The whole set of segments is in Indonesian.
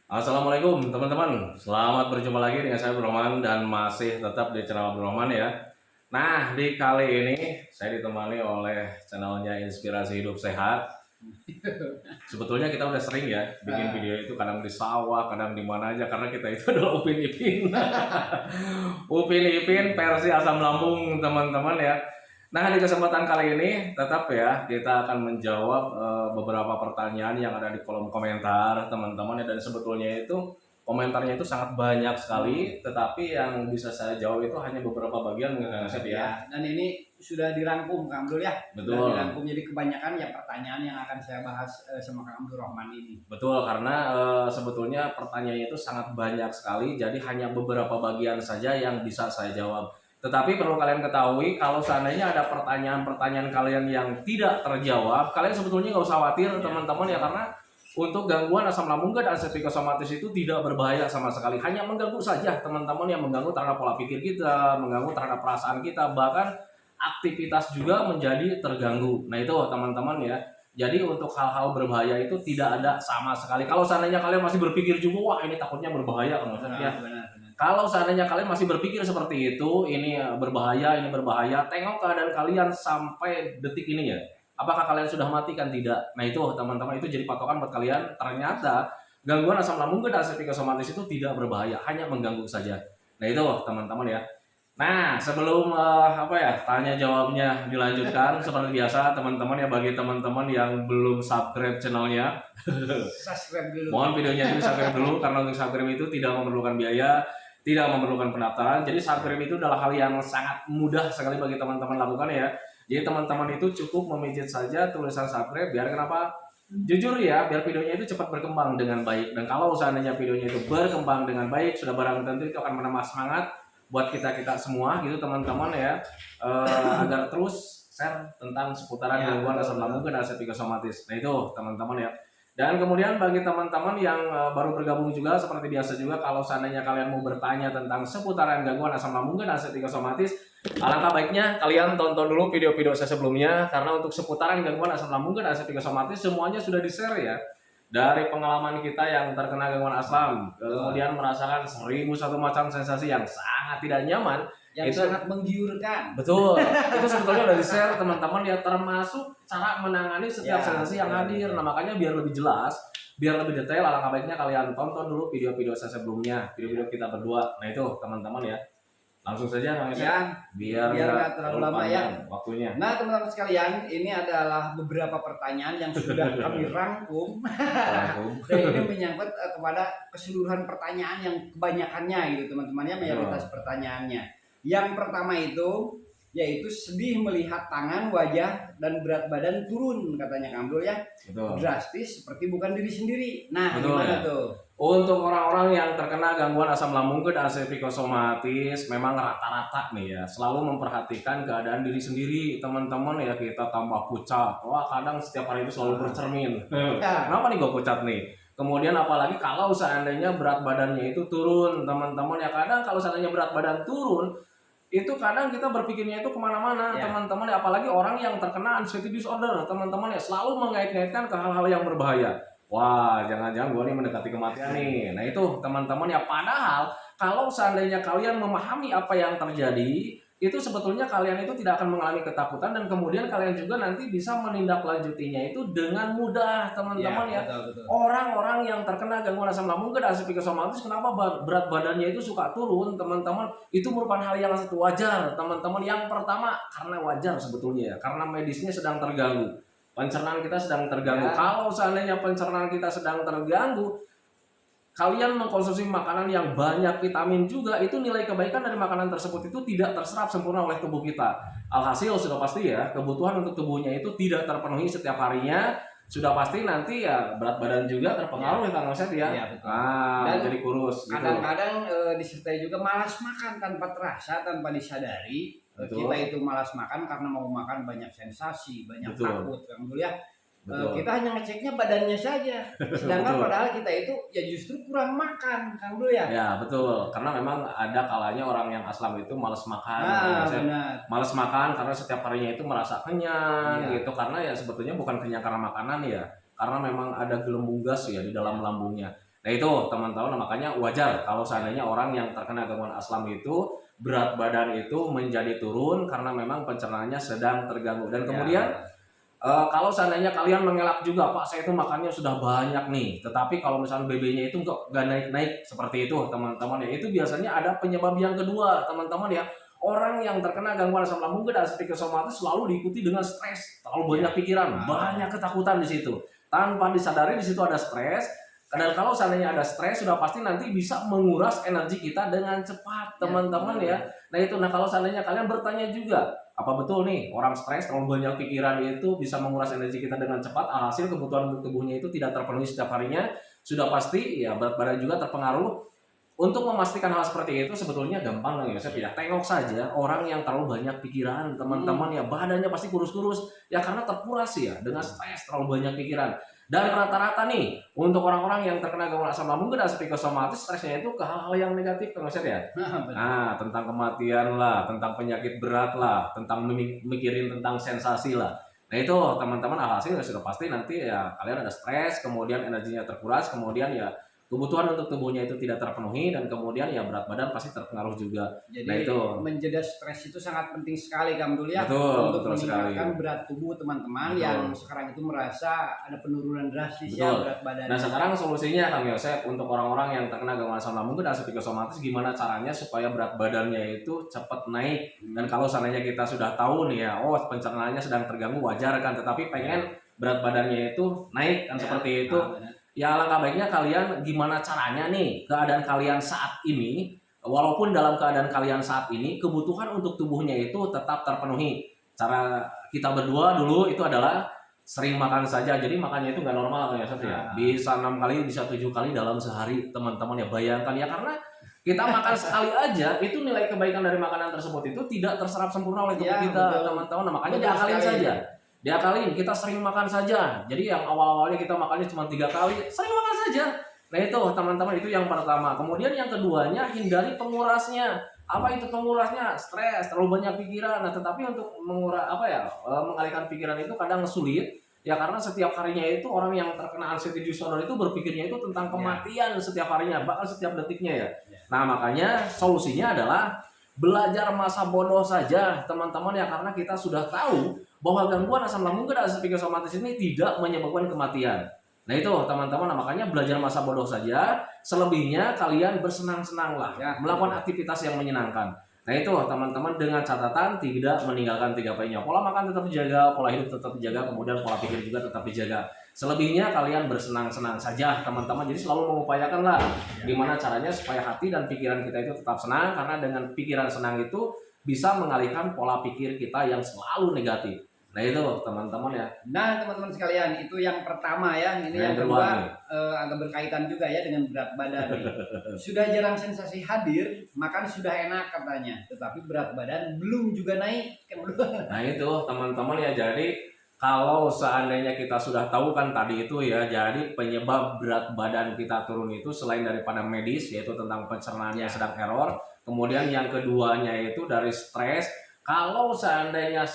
Assalamualaikum teman-teman, selamat berjumpa lagi dengan saya Abdurrahman dan masih tetap di channel Abdurrahman ya. Nah, di kali ini saya ditemani oleh channelnya Inspirasi Hidup Sehat. Sebetulnya kita udah sering ya bikin video itu, kadang di sawah, kadang di mana aja, karena kita itu adalah Upin Ipin. Upin Ipin versi asam lambung teman-teman ya. Nah, di kesempatan kali ini tetap ya kita akan menjawab beberapa pertanyaan yang ada di kolom komentar teman-teman ya, dan sebetulnya itu komentarnya itu sangat banyak sekali, tetapi yang bisa saya jawab itu hanya beberapa bagian Kang Asep ya. Dan ini sudah dirangkum Kang Abdul ya. Sudah Betul. dirangkum, jadi kebanyakan ya pertanyaan yang akan saya bahas sama Kang Abdul Rahman ini. Betul, karena sebetulnya pertanyaannya itu sangat banyak sekali, jadi hanya beberapa bagian saja yang bisa saya jawab. Tetapi perlu kalian ketahui, kalau seandainya ada pertanyaan-pertanyaan kalian yang tidak terjawab, kalian sebetulnya nggak usah khawatir teman-teman ya, karena untuk gangguan asam lambung dan psikosomatis itu tidak berbahaya sama sekali. Hanya mengganggu saja teman-teman, yang mengganggu terhadap pola pikir kita, mengganggu terhadap perasaan kita, bahkan aktivitas juga menjadi terganggu. Nah itu teman-teman ya. Jadi untuk hal-hal berbahaya itu tidak ada sama sekali. Kalau seandainya kalian masih berpikir juga, wah ini takutnya berbahaya, maksudnya. Kalau seandainya kalian masih berpikir seperti itu, ini berbahaya, tengok keadaan kalian sampai detik ini ya. Apakah kalian sudah mati? Kan tidak. Nah itu teman-teman, itu jadi patokan buat kalian. Ternyata gangguan asam lambung dan psikosomatis itu tidak berbahaya, hanya mengganggu saja. Nah itu teman-teman ya. Nah, sebelum tanya jawabnya dilanjutkan, seperti biasa teman-teman ya, bagi teman-teman yang belum subscribe channelnya, Subscribe dulu. mohon videonya di subscribe dulu, karena untuk subscribe itu tidak memerlukan biaya, tidak memerlukan pendaftaran. Jadi subscribe itu adalah hal yang sangat mudah sekali bagi teman-teman lakukan ya. Jadi teman-teman itu cukup memijit saja tulisan subscribe, biar kenapa? Jujur ya, biar videonya itu cepat berkembang dengan baik. Dan kalau seandainya videonya itu berkembang dengan baik, sudah barang tentu itu akan menambah semangat buat kita semua gitu teman-teman ya, agar terus share tentang seputaran gangguan asam lambung dan psikosomatis. Nah itu teman-teman ya. Dan kemudian bagi teman-teman yang baru bergabung juga, seperti biasa juga, kalau seandainya kalian mau bertanya tentang seputaran gangguan asam lambung dan psikosomatis, alangkah baiknya kalian tonton dulu video-video saya sebelumnya, karena untuk seputaran gangguan asam lambung dan psikosomatis semuanya sudah di-share ya. Dari pengalaman kita yang terkena gangguan asam, kemudian merasakan 1001 macam sensasi yang sangat tidak nyaman, yang itu sangat menggiurkan. Betul, itu sebetulnya udah di-share teman-teman ya, termasuk cara menangani setiap sensasi yang hadir. Nah makanya biar lebih jelas, biar lebih detail, alangkah baiknya kalian tonton dulu video-video saya sebelumnya, video-video kita berdua. Nah itu teman-teman ya. Langsung saja Kang Yosef, biar nggak terlalu lama ya waktunya. Nah teman-teman sekalian, ini adalah beberapa pertanyaan yang sudah kami rangkum. Dan ini menyangkut kepada keseluruhan pertanyaan yang kebanyakannya gitu teman-teman ya, mayoritas pertanyaannya. Yang pertama itu yaitu sedih melihat tangan, wajah, dan berat badan turun, katanya Kang Abdul ya. Betul. Drastis seperti bukan diri sendiri. Nah, betul, gimana ya? tuh? Untuk orang-orang yang terkena gangguan asam lambung dan psikosomatis, memang rata-rata nih ya, selalu memperhatikan keadaan diri sendiri, teman-teman ya. Kita tambah pucat, wah kadang setiap hari itu selalu bercermin. Kenapa nih gue pucat nih? Kemudian apalagi kalau seandainya berat badannya itu turun, teman-teman ya, kadang kalau seandainya berat badan turun, itu kadang kita berpikirnya itu kemana-mana teman-teman ya, apalagi orang yang terkena anxiety disorder, teman-teman ya, selalu mengait-ngaitkan ke hal-hal yang berbahaya. Wah, jangan-jangan gue nih mendekati kematian nih. Nah itu teman-teman ya, padahal kalau seandainya kalian memahami apa yang terjadi, itu sebetulnya kalian itu tidak akan mengalami ketakutan, dan kemudian kalian juga nanti bisa menindaklanjutinya itu dengan mudah teman-teman ya. Orang-orang yang terkena gangguan asam lambung dan psikosomatis, kenapa berat badannya itu suka turun teman-teman? Itu merupakan hal yang sangat wajar teman-teman. Yang pertama, karena wajar sebetulnya ya, karena medisnya sedang terganggu. Pencernaan kita sedang terganggu. Kalau seandainya pencernaan kita sedang terganggu, kalian mengkonsumsi makanan yang banyak vitamin juga, itu nilai kebaikan dari makanan tersebut itu tidak terserap sempurna oleh tubuh kita. Alhasil sudah pasti ya, kebutuhan untuk tubuhnya itu tidak terpenuhi setiap harinya. Sudah pasti nanti ya berat badan juga terpengaruh ya Kang Yosef ya. Dan jadi kurus. Kadang-kadang disertai juga malas makan tanpa terasa, tanpa disadari. Kita itu malas makan karena mau makan banyak sensasi, banyak takut, Kang Abdul ya. Kita hanya ngeceknya badannya saja, sedangkan padahal kita itu ya justru kurang makan, Kang Abdul ya. Ya betul, karena memang ada kalanya orang yang asam itu malas makan. Malas makan karena setiap harinya itu merasa kenyang gitu, karena ya sebetulnya bukan kenyang karena makanan ya, karena memang ada gelembung gas ya di dalam lambungnya. Nah itu teman-teman, makanya wajar kalau seandainya orang yang terkena gangguan asam itu berat badan itu menjadi turun karena memang pencernaannya sedang terganggu. Dan kemudian kalau seandainya kalian mengelak juga, Pak, saya itu makannya sudah banyak nih, tetapi kalau misalnya BB-nya itu nggak naik-naik seperti itu, teman-teman ya, itu biasanya ada penyebab yang kedua, teman-teman ya. Orang yang terkena gangguan asam lambung dan psikosomatis selalu diikuti dengan stres, terlalu banyak pikiran, banyak ketakutan di situ. Tanpa disadari di situ ada stres. Dan kalau seandainya ada stres, sudah pasti nanti bisa menguras energi kita dengan cepat, teman-teman ya. Nah itu, nah kalau seandainya kalian bertanya juga, apa betul nih orang stres terlalu banyak pikiran itu bisa menguras energi kita dengan cepat, alhasil kebutuhan untuk tubuhnya itu tidak terpenuhi setiap harinya, sudah pasti ya berat badan juga terpengaruh. Untuk memastikan hal seperti itu sebetulnya gampang ya, saya tengok saja orang yang terlalu banyak pikiran, teman-teman ya, badannya pasti kurus-kurus ya karena terkuras ya dengan stres, terlalu banyak pikiran. Dan rata-rata nih untuk orang-orang yang terkena gangguan asam lambung dan psikosomatis, stresnya itu ke hal-hal yang negatif kan Mas ya. Nah, tentang kematian lah, tentang penyakit berat lah, tentang mikirin tentang sensasi lah. Nah itu teman-teman, alhasil ya sudah pasti nanti ya kalian ada stres, kemudian energinya terkuras, kemudian ya kebutuhan untuk tubuhnya itu tidak terpenuhi, dan kemudian ya berat badan pasti terpengaruh juga. Jadi Nah itu menjeda stres itu sangat penting sekali Kang Dul ya, betul, untuk betul sekali. meningkatkan berat tubuh teman-teman Betul. yang sekarang itu merasa ada penurunan drastis ya Betul. berat badan. Nah sekarang solusinya Kang Yosep untuk orang-orang yang terkena gangguan asam lambung dan psikosomatis, gimana caranya supaya berat badannya itu cepat naik. Dan kalau seandainya kita sudah tahu nih ya, oh pencernaannya sedang terganggu, wajar kan, tetapi pengen berat badannya itu naik kan seperti itu. Ya alangkah baiknya kalian gimana caranya nih keadaan kalian saat ini, walaupun dalam keadaan kalian saat ini kebutuhan untuk tubuhnya itu tetap terpenuhi. Cara kita berdua dulu itu adalah sering makan saja, jadi makannya itu nggak normal ya Sof ya, bisa 6 kali, bisa 7 kali dalam sehari, teman-teman ya. Bayangkan ya, karena kita makan sekali aja itu nilai kebaikan dari makanan tersebut itu tidak terserap sempurna oleh tubuh kita, teman-teman. Nah, makanya diakalin saja. Diakalin, kita sering makan saja. Jadi yang awal-awalnya kita makannya cuma 3 kali, sering makan saja. Nah itu teman-teman, itu yang pertama. Kemudian yang keduanya, hindari pengurasnya. Apa itu pengurasnya? Stres, terlalu banyak pikiran. Nah tetapi untuk mengalihkan pikiran itu kadang sulit. Ya karena setiap harinya itu orang yang terkena anxiety disorder itu berpikirnya itu tentang kematian setiap harinya, bahkan setiap detiknya ya. Nah makanya solusinya adalah belajar masa bodoh saja teman-teman ya, karena kita sudah tahu bahwa gangguan asam lambung dan psikosomatis ini tidak menyebabkan kematian. Nah itu teman-teman, makanya belajar masa bodoh saja, selebihnya kalian bersenang-senanglah, melakukan aktivitas yang menyenangkan. Nah itu teman-teman, dengan catatan tidak meninggalkan 3 P-nya. Pola makan tetap dijaga, pola hidup tetap dijaga, kemudian pola pikir juga tetap dijaga. Selebihnya kalian bersenang-senang saja teman-teman. Jadi selalu mengupayakanlah gimana caranya supaya hati dan pikiran kita itu tetap senang, karena dengan pikiran senang itu bisa mengalihkan pola pikir kita yang selalu negatif. Nah itu teman-teman ya. Nah teman-teman sekalian, itu yang pertama ya. Ini yang kedua agak berkaitan juga ya dengan berat badan nih. Sudah jarang sensasi hadir, makan sudah enak katanya, tetapi berat badan belum juga naik. Nah itu teman-teman ya, jadi kalau seandainya kita sudah tahu kan tadi itu ya, jadi penyebab berat badan kita turun itu selain daripada medis, yaitu tentang pencernaannya sedang error. Kemudian yang keduanya itu dari stres. Kalau seandainya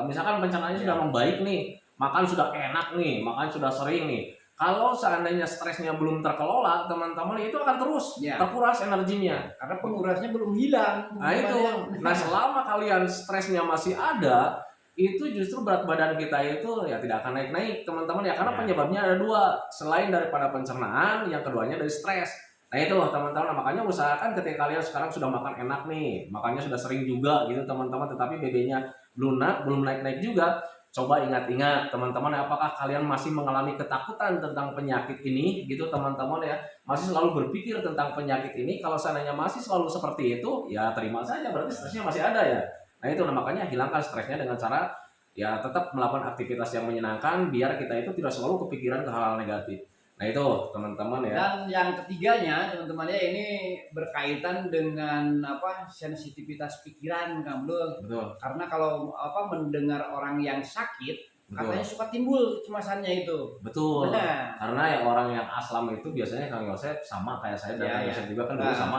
misalkan pencernaannya sudah membaik nih, makan sudah enak nih, makan sudah sering nih. Kalau seandainya stresnya belum terkelola, teman-teman, itu akan terus terkuras energinya. Karena pengurasnya belum hilang. Nah itu, nah selama kalian stresnya masih ada, itu justru berat badan kita itu ya tidak akan naik-naik teman-teman ya, karena penyebabnya ada 2, selain daripada pencernaan, yang keduanya dari stres. Nah itu teman-teman, makanya usahakan ketika kalian sekarang sudah makan enak nih, makannya sudah sering juga gitu teman-teman, tetapi BB-nya belum naik-naik juga. Coba ingat-ingat teman-teman, apakah kalian masih mengalami ketakutan tentang penyakit ini gitu teman-teman ya, masih selalu berpikir tentang penyakit ini. Kalau seandainya masih selalu seperti itu, ya terima saja, berarti stresnya masih ada ya. Nah itu, makanya hilangkan stresnya dengan cara ya tetap melakukan aktivitas yang menyenangkan, biar kita itu tidak selalu kepikiran ke hal-hal negatif. Nah itu teman-teman ya. Dan yang ketiganya teman-teman ya, ini berkaitan dengan sensitivitas pikiran Kang Abdul. Betul. Karena kalau mendengar orang yang sakit, katanya suka timbul kecemasannya itu. Betul. Nah. Karena yang orang yang aslam itu biasanya Kang Yosep sama kayak saya dan Kang Yosep juga kan dulu sama.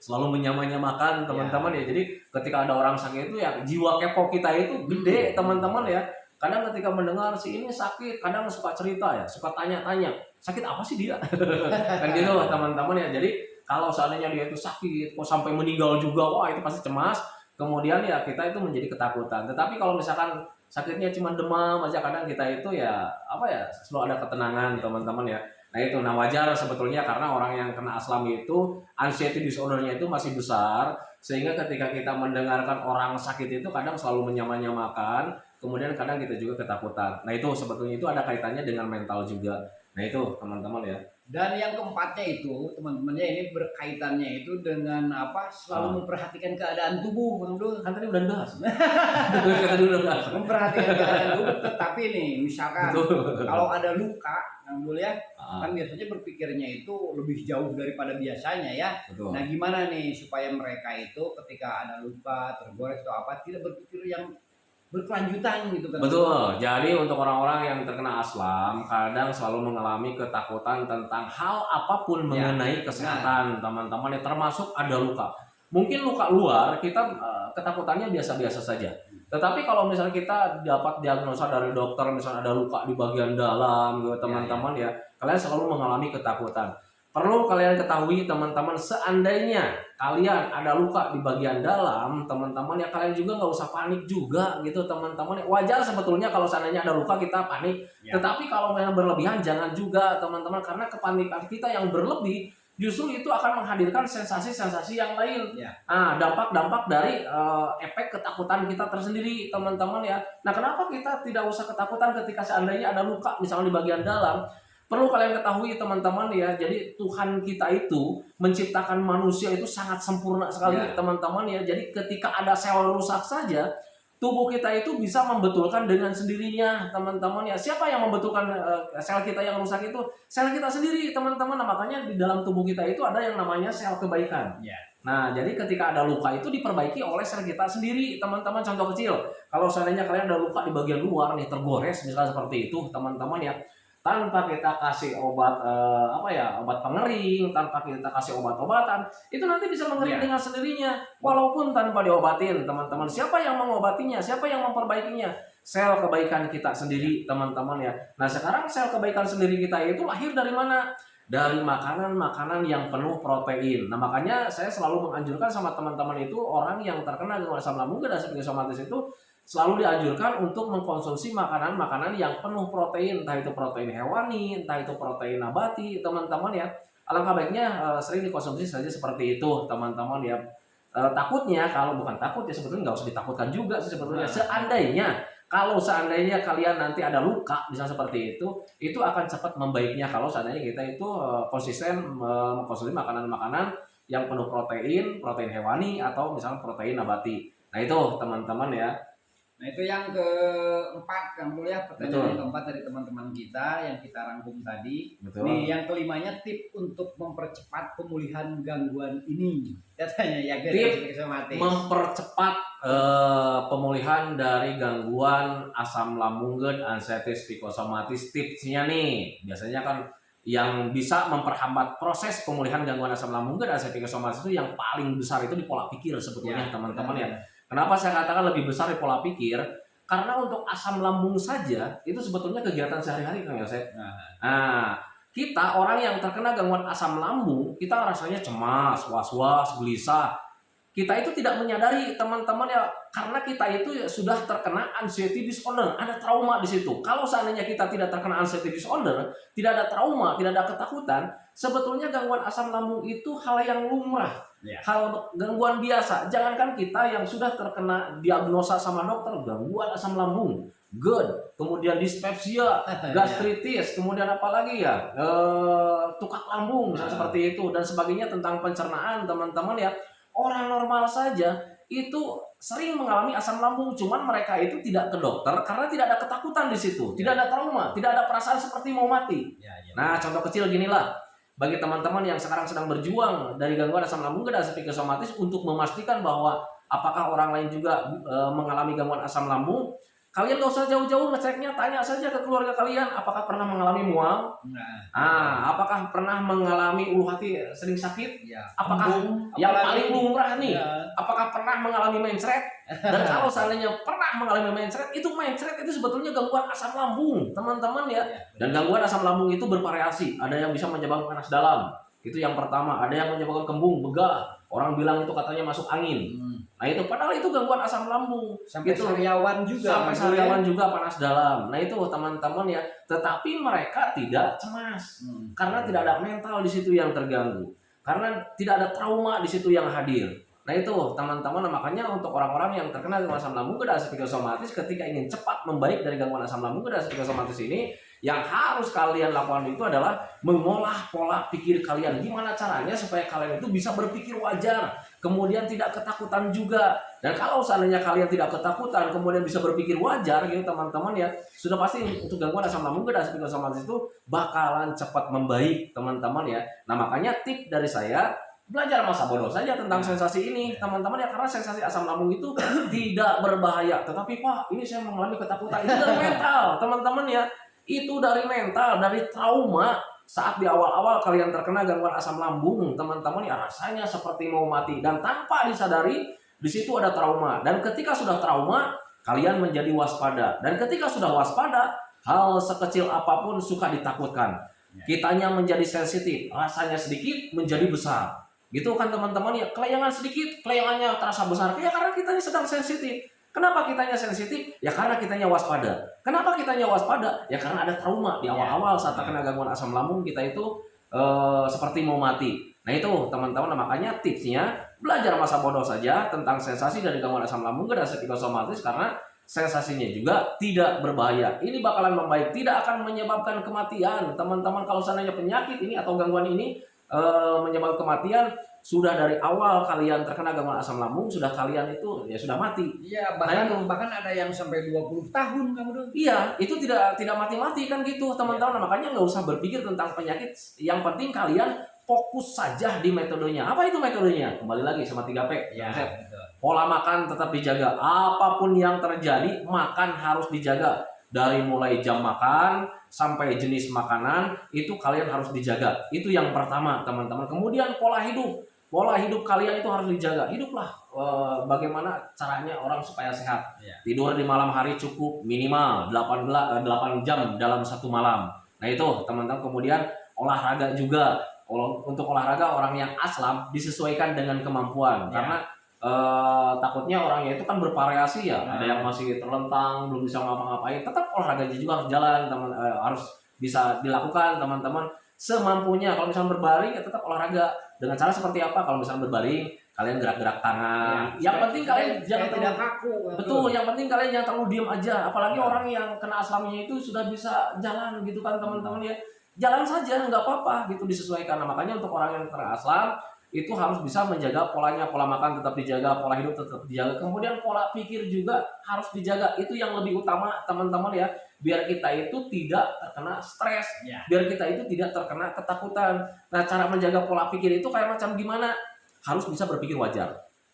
Selalu menyamakan teman-teman ya. Jadi ketika ada orang sakit itu ya jiwa kepo kita itu gede teman-teman ya. kadang ketika mendengar si ini sakit, kadang suka cerita ya, suka tanya-tanya, sakit apa sih dia? Kan gitu teman-teman ya. Jadi kalau seandainya dia itu sakit, kok sampai meninggal juga, wah itu pasti cemas. Kemudian ya kita itu menjadi ketakutan. Tetapi kalau misalkan sakitnya cuma demam aja, kadang kita itu ya apa ya, selalu ada ketenangan teman-teman ya. Nah itu, nah wajar sebetulnya karena orang yang kena aslam itu anxiety disorder-nya itu masih besar, sehingga ketika kita mendengarkan orang sakit itu kadang selalu menyamakan, kemudian kadang kita juga ketakutan. Nah itu sebetulnya itu ada kaitannya dengan mental juga. Nah itu teman-teman ya. Dan yang keempatnya itu teman-temannya ini berkaitannya itu dengan apa? Selalu memperhatikan keadaan tubuh, Bang Dul. Kan tadi udah bahas. Kan tadi udah bahas. Memperhatikan keadaan tubuh, tetapi nih misalkan Betul. kalau ada luka, Bang Dul ya, Ah, kan biasanya berpikirnya itu lebih jauh daripada biasanya ya. betul. Nah, gimana nih supaya mereka itu ketika ada luka, tergores atau apa tidak berpikir yang berkelanjutan gitu kan? Betul. Jadi untuk orang-orang yang terkena aslam, kadang selalu mengalami ketakutan tentang hal apapun Ya. mengenai kesehatan, teman-teman, ya termasuk ada luka. Mungkin luka luar kita ketakutannya biasa-biasa saja. Tetapi kalau misalnya kita dapat diagnosa dari dokter, misalnya ada luka di bagian dalam, gitu, teman-teman ya, kalian selalu mengalami ketakutan. Perlu kalian ketahui teman-teman, seandainya kalian ada luka di bagian dalam, teman-teman ya kalian juga nggak usah panik juga gitu teman-teman. Wajar sebetulnya kalau seandainya ada luka kita panik, Ya. tetapi kalau yang berlebihan jangan juga teman-teman, karena kepanikan kita yang berlebih justru itu akan menghadirkan sensasi-sensasi yang lain. Ya. Nah, dampak-dampak dari efek ketakutan kita tersendiri teman-teman ya. Nah, kenapa kita tidak usah ketakutan ketika seandainya ada luka misalnya di bagian dalam? Perlu kalian ketahui teman-teman ya, jadi Tuhan kita itu menciptakan manusia itu sangat sempurna sekali Ya. teman-teman ya. Jadi ketika ada sel rusak saja, tubuh kita itu bisa membetulkan dengan sendirinya teman-teman ya. Siapa yang membetulkan sel kita yang rusak itu? Sel kita sendiri teman-teman. Nah, makanya di dalam tubuh kita itu ada yang namanya sel kebaikan. Ya. Nah, jadi ketika ada luka itu diperbaiki oleh sel kita sendiri teman-teman. Contoh kecil, kalau seandainya kalian ada luka di bagian luar nih, tergores misalnya seperti itu teman-teman ya, tanpa kita kasih obat obat pengering, tanpa kita kasih obat-obatan, itu nanti bisa mengering Ya. dengan sendirinya walaupun tanpa diobatin teman-teman. Siapa yang mengobatinya? Siapa yang memperbaikinya? Sel kebaikan kita sendiri teman-teman ya. Nah, sekarang sel kebaikan sendiri kita itu lahir dari mana? Dari makanan-makanan yang penuh protein. Nah, makanya saya selalu menganjurkan sama teman-teman itu, orang yang terkena dengan asam lambung dan psikosomatis itu selalu dianjurkan untuk mengkonsumsi makanan-makanan yang penuh protein, entah itu protein hewani, entah itu protein nabati, teman-teman ya. Alangkah baiknya sering dikonsumsi saja seperti itu, teman-teman ya. Takutnya, kalau bukan takut ya sebetulnya nggak usah ditakutkan juga sih sebetulnya. Kalau seandainya kalian nanti ada luka, misalnya seperti itu akan cepat membaiknya kalau seandainya kita itu konsisten mengkonsumsi makanan-makanan yang penuh protein, protein hewani atau misalnya protein nabati. Nah itu teman-teman ya. Nah, itu yang keempat, Kang Dul ya, pertanyaan Betul. yang keempat dari teman-teman kita yang kita rangkum tadi. Betul. Nih, yang kelimanya tip untuk mempercepat pemulihan gangguan ini. Katanya ya, Tip psikosomatis. mempercepat pemulihan dari gangguan asam lambung, anxiety psikosomatis. Tipsnya nih, biasanya kan yang bisa memperhambat proses pemulihan gangguan asam lambung, anxiety psikosomatis itu yang paling besar itu di pola pikir sebetulnya teman-teman ya. Kenapa saya katakan lebih besar di pola pikir? Karena untuk asam lambung saja itu sebetulnya kegiatan sehari-hari Kang Yosef. Nah, kita orang yang terkena gangguan asam lambung, kita rasanya cemas, was-was, gelisah. Kita itu tidak menyadari teman-teman ya, karena kita itu ya sudah terkena anxiety disorder, ada trauma di situ. Kalau seandainya kita tidak terkena anxiety disorder, tidak ada trauma, tidak ada ketakutan, sebetulnya gangguan asam lambung itu hal yang lumrah, hal gangguan biasa. Jangankan kita yang sudah terkena diagnosa sama dokter gangguan asam lambung, kemudian dispepsia, gastritis, kemudian apa lagi ya, tukak lambung, misalnya seperti itu dan sebagainya, tentang pencernaan teman-teman ya. Orang normal saja itu sering mengalami asam lambung, cuman mereka itu tidak ke dokter karena tidak ada ketakutan di situ, tidak ada trauma, tidak ada perasaan seperti mau mati. Nah, contoh kecil ginilah, bagi teman-teman yang sekarang sedang berjuang dari gangguan asam lambung dan psikosomatis untuk memastikan bahwa apakah orang lain juga mengalami gangguan asam lambung, Kalian gak usah jauh-jauh ngeceknya, tanya saja ke keluarga kalian, apakah pernah mengalami mual? Apakah pernah mengalami ulu hati sering sakit? Ya. Apakah Kembung, yang apalagi- paling lumrah nih? Ya. Apakah pernah mengalami mencret? Dan kalau seandainya pernah mengalami mencret itu sebetulnya gangguan asam lambung, teman-teman ya. Dan gangguan asam lambung itu bervariasi. Ada yang bisa menyebabkan panas dalam. Itu yang pertama. Ada yang menyebabkan kembung, begah. Orang bilang itu katanya masuk angin. Nah itu padahal itu gangguan asam lambung. Sampai Gitu. sariawan juga. Sampai sariawan juga panas dalam. Nah itu teman-teman ya. Tetapi mereka tidak cemas karena tidak ada mental di situ yang terganggu. Karena tidak ada trauma di situ yang hadir. Nah itu teman-teman, makanya untuk orang-orang yang terkena gangguan asam lambung kedas psikosomatis ketika ingin cepat membaik dari gangguan asam lambung kedas psikosomatis ini, yang harus kalian lakukan itu adalah mengolah pola pikir kalian. Gimana caranya supaya kalian itu bisa berpikir wajar, kemudian tidak ketakutan juga. Dan kalau seandainya kalian tidak ketakutan, kemudian bisa berpikir wajar gitu teman-teman ya, sudah pasti untuk gangguan asam lambung kedas psikosomatis itu bakalan cepat membaik teman-teman ya. Nah makanya tip dari saya, belajar masa bodoh saja tentang sensasi ini teman-teman ya, karena sensasi asam lambung itu tidak berbahaya. Tetapi Pak, ini saya mengalami ketakutan, itu dari mental teman-teman ya. Itu dari mental, dari trauma saat di awal-awal kalian terkena gangguan asam lambung, teman-teman ya, rasanya seperti mau mati dan tanpa disadari di situ ada trauma. Dan ketika sudah trauma, kalian menjadi waspada. Dan ketika sudah waspada, hal sekecil apapun suka ditakutkan. Kitanya menjadi sensitif, rasanya sedikit menjadi besar. Gitu kan teman-teman ya, kelayangan sedikit, kelayangannya terasa besar. Ya karena kitanya sedang sensitif. Kenapa kitanya sensitif? Ya karena kitanya waspada. Kenapa kitanya waspada? Ya karena ada trauma di awal-awal saat terkena gangguan asam lambung, kita itu seperti mau mati. Nah itu teman-teman, makanya tipsnya belajar masa bodoh saja tentang sensasi dari gangguan asam lambung kedas psikosomatis, karena sensasinya juga tidak berbahaya. Ini bakalan membaik, tidak akan menyebabkan kematian. Teman-teman, kalau seandainya penyakit ini atau gangguan ini menyebabkan kematian, sudah dari awal kalian terkena gangguan asam lambung, sudah kalian itu ya sudah mati. Iya, bahkan ada yang sampai 20 tahun kamu dong. Iya, itu tidak mati-mati kan gitu teman-teman. Nah, makanya nggak usah berpikir tentang penyakit. Yang penting kalian fokus saja di metodenya. Apa itu metodenya? Kembali lagi sama 3P. Ya, Pola makan tetap dijaga. Apapun yang terjadi, makan harus dijaga. Dari mulai jam makan sampai jenis makanan itu kalian harus dijaga. Itu yang pertama teman-teman. Kemudian pola hidup kalian itu harus dijaga. Hiduplah bagaimana caranya orang supaya sehat. Tidur di malam hari cukup minimal 8 jam dalam satu malam. Nah itu teman-teman. Kemudian olahraga juga. Untuk olahraga orang yang aslam disesuaikan dengan kemampuan. Karena takutnya orangnya itu kan bervariasi ya. Ada yang masih terlentang, belum bisa ngapa-ngapain. Tetap olahraganya juga harus jalan, harus bisa dilakukan teman-teman semampunya. Kalau misalnya berbaring ya tetap olahraga. Dengan cara seperti apa? Kalau misalnya berbaring, kalian gerak-gerak tangan. Yang penting kalian jangan tidak kaku. Betul, yang penting kalian jangan terlalu diam aja. Apalagi orang yang kena aslamnya itu sudah bisa jalan gitu kan teman-teman ya. Jalan saja, nggak apa-apa gitu, disesuaikan. Nah, makanya untuk orang yang kena aslam itu harus bisa menjaga polanya, pola makan tetap dijaga, pola hidup tetap dijaga, kemudian pola pikir juga harus dijaga. Itu yang lebih utama teman-teman ya, biar kita itu tidak terkena stres, biar kita itu tidak terkena ketakutan. Nah, cara menjaga pola pikir itu kayak macam gimana? Harus bisa berpikir wajar.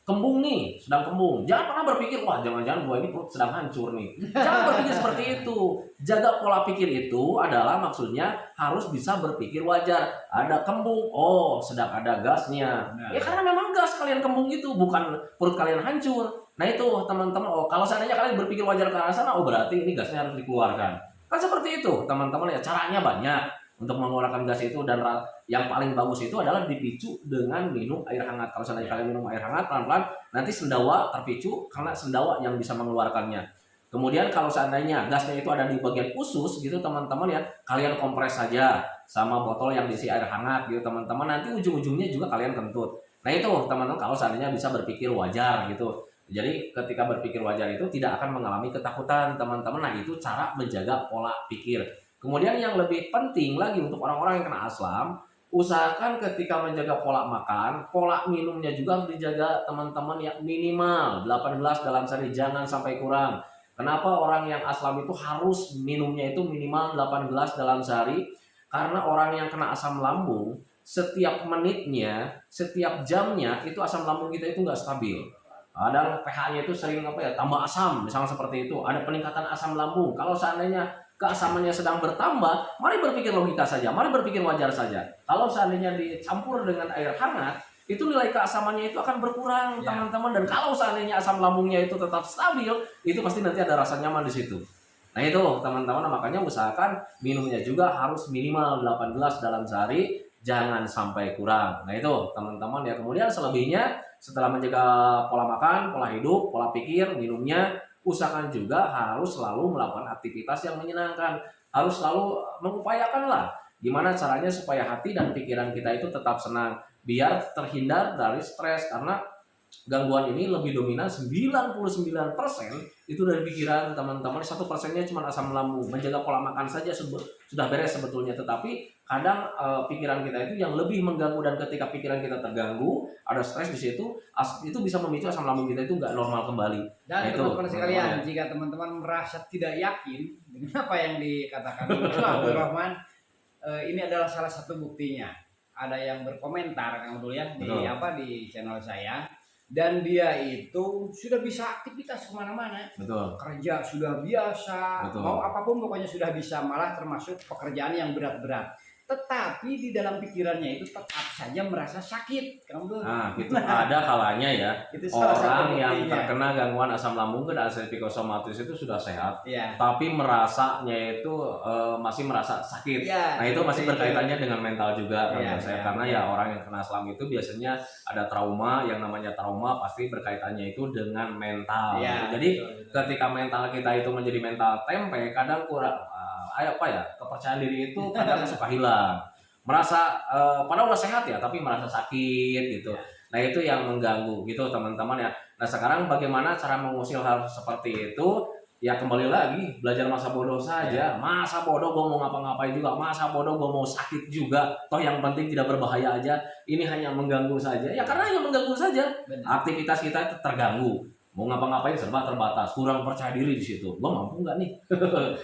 Kembung nih, sedang kembung. Jangan pernah berpikir, wah jangan-jangan gua ini perut sedang hancur nih. Jangan berpikir seperti itu. Jaga pola pikir itu adalah maksudnya harus bisa berpikir wajar. Ada kembung, oh sedang ada gasnya. Ya karena memang gas kalian kembung itu, bukan perut kalian hancur. Nah itu teman-teman, oh kalau seandainya kalian berpikir wajar ke arah sana, oh berarti ini gasnya harus dikeluarkan. Kan seperti itu teman-teman ya, caranya banyak untuk mengeluarkan gas itu, dan yang paling bagus itu adalah dipicu dengan minum air hangat. Kalau seandainya kalian minum air hangat pelan-pelan, nanti sendawa terpicu karena sendawa yang bisa mengeluarkannya. Kemudian kalau seandainya gasnya itu ada di bagian usus gitu teman-teman ya, kalian kompres saja sama botol yang diisi air hangat gitu teman-teman. Nanti ujung-ujungnya juga kalian kentut. Nah itu teman-teman, kalau seandainya bisa berpikir wajar gitu. Jadi ketika berpikir wajar itu tidak akan mengalami ketakutan teman-teman. Nah itu cara menjaga pola pikir. Kemudian yang lebih penting lagi untuk orang-orang yang kena aslam, usahakan ketika menjaga pola makan, pola minumnya juga harus dijaga teman-teman ya, minimal 8 gelas dalam sehari, jangan sampai kurang. Kenapa orang yang aslam itu harus minumnya itu minimal 8 gelas dalam sehari? Karena orang yang kena asam lambung, setiap menitnya, setiap jamnya itu asam lambung kita itu nggak stabil. Kadang pH-nya itu sering tambah asam, misalnya seperti itu. Ada peningkatan asam lambung. Kalau seandainya keasamannya sedang bertambah, mari berpikir logika saja, mari berpikir wajar saja. Kalau seandainya dicampur dengan air hangat, itu nilai keasamannya itu akan berkurang, teman-teman. Dan kalau seandainya asam lambungnya itu tetap stabil, itu pasti nanti ada rasa nyaman di situ. Nah itu teman-teman, makanya usahakan minumnya juga harus minimal 8 gelas dalam sehari, jangan sampai kurang. Nah itu teman-teman ya. Kemudian selebihnya setelah menjaga pola makan, pola hidup, pola pikir, minumnya, usahakan juga harus selalu melakukan aktivitas yang menyenangkan. Harus selalu mengupayakan lah gimana caranya supaya hati dan pikiran kita itu tetap senang, biar terhindar dari stres. Karena gangguan ini lebih dominan 99% itu dari pikiran teman-teman. 1%-nya cuma asam lambung. Menjaga pola makan saja sudah beres sebetulnya, tetapi kadang pikiran kita itu yang lebih mengganggu. Dan ketika pikiran kita terganggu, ada stres di situ, itu bisa memicu asam lambung kita itu nggak normal kembali. Dan Nah, teman-teman sekalian, jika teman-teman merasa tidak yakin dengan apa yang dikatakan Abdul Rahman, ini adalah salah satu buktinya. Ada yang berkomentar Kang Abdul ya di channel saya, dan dia itu sudah bisa aktivitas kemana-mana. Betul. Kerja sudah biasa, Betul. mau apapun pokoknya sudah bisa, malah termasuk pekerjaan yang berat-berat. Tetapi di dalam pikirannya itu tetap saja merasa sakit. Nah, gitu. Ada kalanya ya, itu orang yang terkena gangguan asam lambung dan psikosomatis itu sudah sehat, tapi merasanya itu masih merasa sakit. Nah itu masih berkaitannya dengan mental juga, karena ya orang yang kena asam itu biasanya ada trauma. Yang namanya trauma pasti berkaitannya itu dengan mental. Jadi ketika mental kita itu menjadi mental tempe, kadang kurang kepercayaan diri itu kadang suka hilang, merasa padahal udah sehat ya, tapi merasa sakit gitu. Nah itu yang mengganggu gitu teman-teman ya. Nah sekarang bagaimana cara mengusir hal seperti itu? Ya kembali lagi belajar masa bodoh saja. Masa bodoh gue mau ngapa-ngapain juga, masa bodoh gue mau sakit juga, toh yang penting tidak berbahaya aja. Ini hanya mengganggu saja ya, karena yang mengganggu saja. Aktivitas kita itu terganggu, mau ngapa-ngapain serba terbatas, kurang percaya diri di situ. Gua mampu nggak nih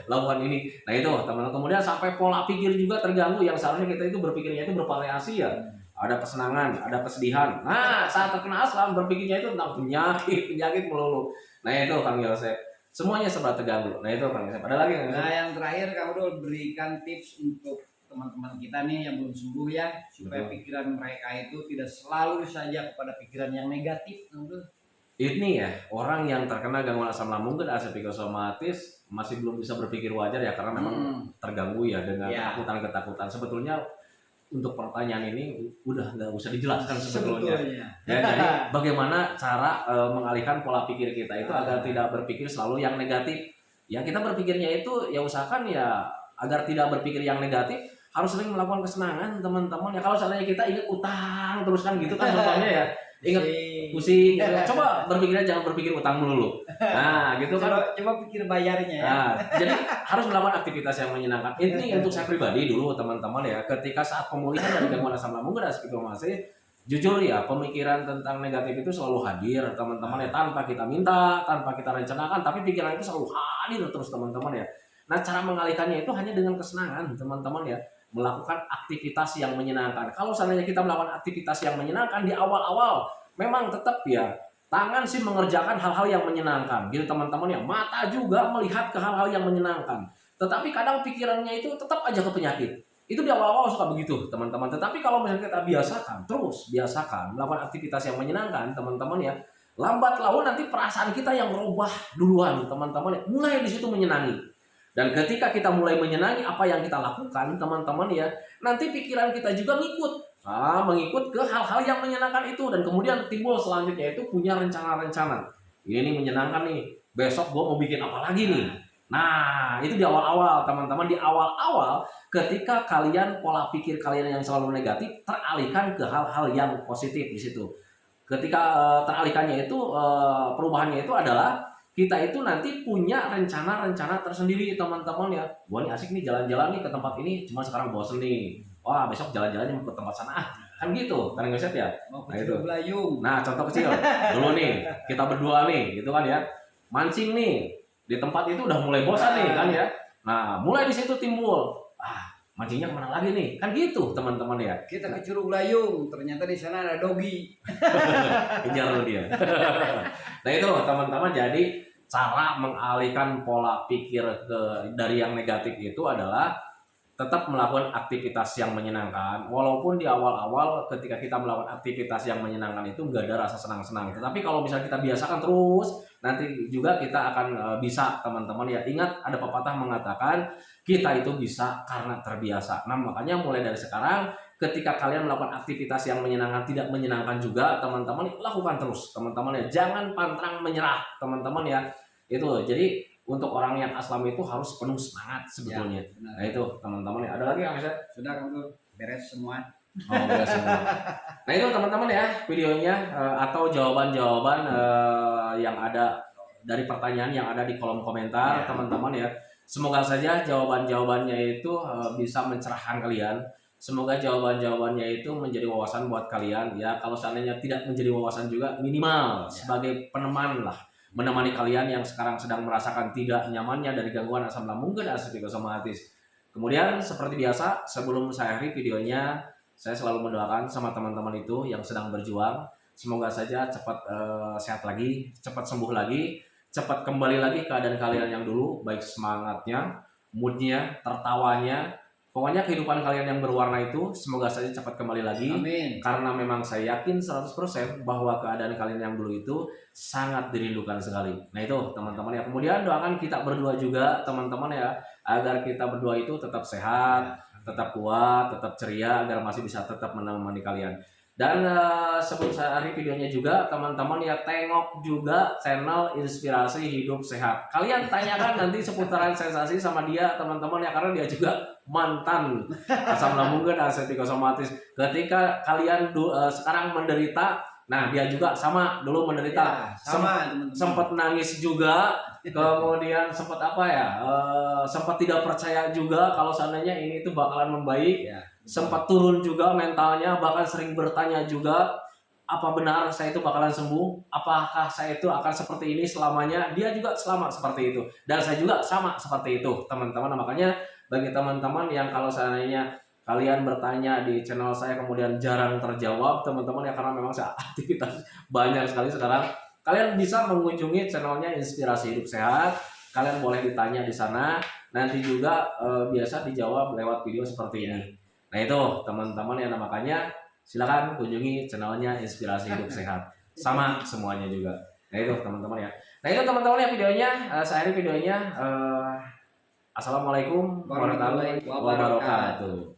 lakukan ini? Nah itu teman-teman. Kemudian sampai pola pikir juga terganggu, yang seharusnya kita itu berpikirnya itu bervariasi ya. Ada kesenangan, ada kesedihan. Nah saat terkena asam berpikirnya itu tentang penyakit melulu. Nah itu Kang Yosef, semuanya serba terganggu. Nah itu Kang Yosef. Ada lagi Kang Yosef? Nah yang terakhir Kang Udul, berikan tips untuk teman-teman kita nih yang belum sembuh ya, supaya pikiran mereka itu tidak selalu saja kepada pikiran yang negatif, Kang Udul. Ini ya, orang yang terkena gangguan asam lambung dan psikosomatis masih belum bisa berpikir wajar ya, karena memang terganggu ya dengan ketakutan-ketakutan. Sebetulnya untuk pertanyaan ini udah nggak usah dijelaskan sebetulnya. Ya, jadi bagaimana cara mengalihkan pola pikir kita itu agar tidak berpikir selalu yang negatif. Ya kita berpikirnya itu ya usahakan ya agar tidak berpikir yang negatif, harus sering melakukan kesenangan teman-teman. Ya kalau seandainya kita ingat utang terus kan gitu kan contohnya ya. Ingat pusing, coba berpikirnya jangan berpikir utang melulu. Nah, gitu kan. Coba pikir bayarnya ya. Nah, jadi harus melakukan aktivitas yang menyenangkan. Ini untuk saya pribadi dulu teman-teman ya. Ketika saat pemulihan dari gangguan asam lambung dan psikosomatis, jujur ya, pemikiran tentang negatif itu selalu hadir teman-teman ya, tanpa kita minta, tanpa kita rencanakan, tapi pikiran itu selalu hadir terus teman-teman ya. Nah, cara mengalihkannya itu hanya dengan kesenangan teman-teman ya. Melakukan aktivitas yang menyenangkan. Kalau seandainya kita melakukan aktivitas yang menyenangkan di awal-awal, memang tetap ya tangan sih mengerjakan hal-hal yang menyenangkan gitu teman-teman ya, mata juga melihat ke hal-hal yang menyenangkan, tetapi kadang pikirannya itu tetap aja ke penyakit. Itu di awal-awal suka begitu teman-teman, tetapi kalau misalnya kita biasakan melakukan aktivitas yang menyenangkan teman-teman ya, lambat laun nanti perasaan kita yang berubah duluan teman-teman ya, mulai di situ menyenangi. Dan ketika kita mulai menyenangi apa yang kita lakukan teman-teman ya, nanti pikiran kita juga mengikut ke hal-hal yang menyenangkan itu. Dan kemudian timbul selanjutnya itu punya rencana-rencana. Ini menyenangkan nih, besok gue mau bikin apa lagi nih. Nah itu di awal-awal teman-teman, di awal-awal ketika kalian pola pikir kalian yang selalu negatif teralihkan ke hal-hal yang positif di situ. Ketika teralihkannya itu perubahannya itu adalah kita itu nanti punya rencana-rencana tersendiri teman-teman ya. Gua nih asik nih jalan-jalan nih ke tempat ini, cuma sekarang bosen nih. Wah besok jalan-jalannya mau ke tempat sana kan gitu kan nggak ya. Nah itu belayung. Nah contoh kecil dulu nih, kita berdua nih gitu kan ya, mancing nih di tempat itu udah mulai bosan nih kan ya. Nah mulai di situ timbul mancingnya kemana lagi nih? Kan gitu teman-teman ya. Kita ke Curug Layung, ternyata di sana ada dogi. Kejar lo dia. Nah itu teman-teman, jadi cara mengalihkan pola pikir dari yang negatif itu adalah tetap melakukan aktivitas yang menyenangkan, walaupun di awal-awal ketika kita melakukan aktivitas yang menyenangkan itu nggak ada rasa senang-senang. Tetapi kalau misalnya kita biasakan terus, nanti juga kita akan bisa teman-teman ya. Ingat ada pepatah mengatakan kita itu bisa karena terbiasa. Nah makanya mulai dari sekarang ketika kalian melakukan aktivitas yang menyenangkan, tidak menyenangkan juga teman-teman, lakukan terus teman-teman ya. Jangan pantang menyerah teman-teman ya. Itu jadi untuk orang yang aslam itu harus penuh semangat sebetulnya. Ya, benar. Nah itu teman-teman ya. Ada lagi yang bisa? Sudah kamu beres semua. Oh beres semua. Nah itu teman-teman ya videonya atau jawaban-jawaban yang ada dari pertanyaan yang ada di kolom komentar Ya. teman-teman ya. Semoga saja jawaban-jawabannya itu bisa mencerahkan kalian. Semoga jawaban-jawabannya itu menjadi wawasan buat kalian ya. Kalau seandainya tidak menjadi wawasan juga, minimal sebagai peneman lah, menemani kalian yang sekarang sedang merasakan tidak nyamannya dari gangguan asam lambung dan psikosomatis. Kemudian seperti biasa, sebelum saya akhiri videonya, saya selalu mendoakan sama teman-teman itu yang sedang berjuang, semoga saja cepat sehat lagi, cepat sembuh lagi, cepat kembali lagi keadaan kalian yang dulu, baik semangatnya, moodnya, tertawanya, pokoknya kehidupan kalian yang berwarna itu semoga saja cepat kembali lagi. Amin. Karena memang saya yakin 100% bahwa keadaan kalian yang dulu itu sangat dirindukan sekali. Nah itu teman-teman ya. Kemudian doakan kita berdua juga teman-teman ya, agar kita berdua itu tetap sehat, tetap kuat, tetap ceria, agar masih bisa tetap menemani kalian. Dan sebelum saya akhiri videonya juga teman-teman ya, tengok juga channel Inspirasi Hidup Sehat. Kalian tanyakan nanti seputaran sensasi sama dia teman-teman ya, karena dia juga mantan asam lambung dan psikosomatis. Ketika kalian sekarang menderita, nah dia juga sama dulu menderita, sama teman-teman. sempat nangis juga, kemudian sempat apa ya, sempat tidak percaya juga kalau seandainya ini itu bakalan membaik. Ya. Sempat turun juga mentalnya, bahkan sering bertanya juga, apa benar saya itu bakalan sembuh? Apakah saya itu akan seperti ini selamanya? Dia juga selama seperti itu, dan saya juga sama seperti itu teman-teman. Makanya bagi teman-teman yang kalau seandainya kalian bertanya di channel saya kemudian jarang terjawab teman-teman ya, karena memang saya aktivitas banyak sekali sekarang, kalian bisa mengunjungi channelnya Inspirasi Hidup Sehat. Kalian boleh ditanya di sana, nanti juga biasa dijawab lewat video seperti ini. Nah itu teman-teman ya, makanya silakan kunjungi channelnya Inspirasi Hidup Sehat, sama semuanya juga. Nah itu teman-teman ya. Nah itu teman-teman ya videonya, saya akhiri videonya. Assalamualaikum warahmatullahi wabarakatuh.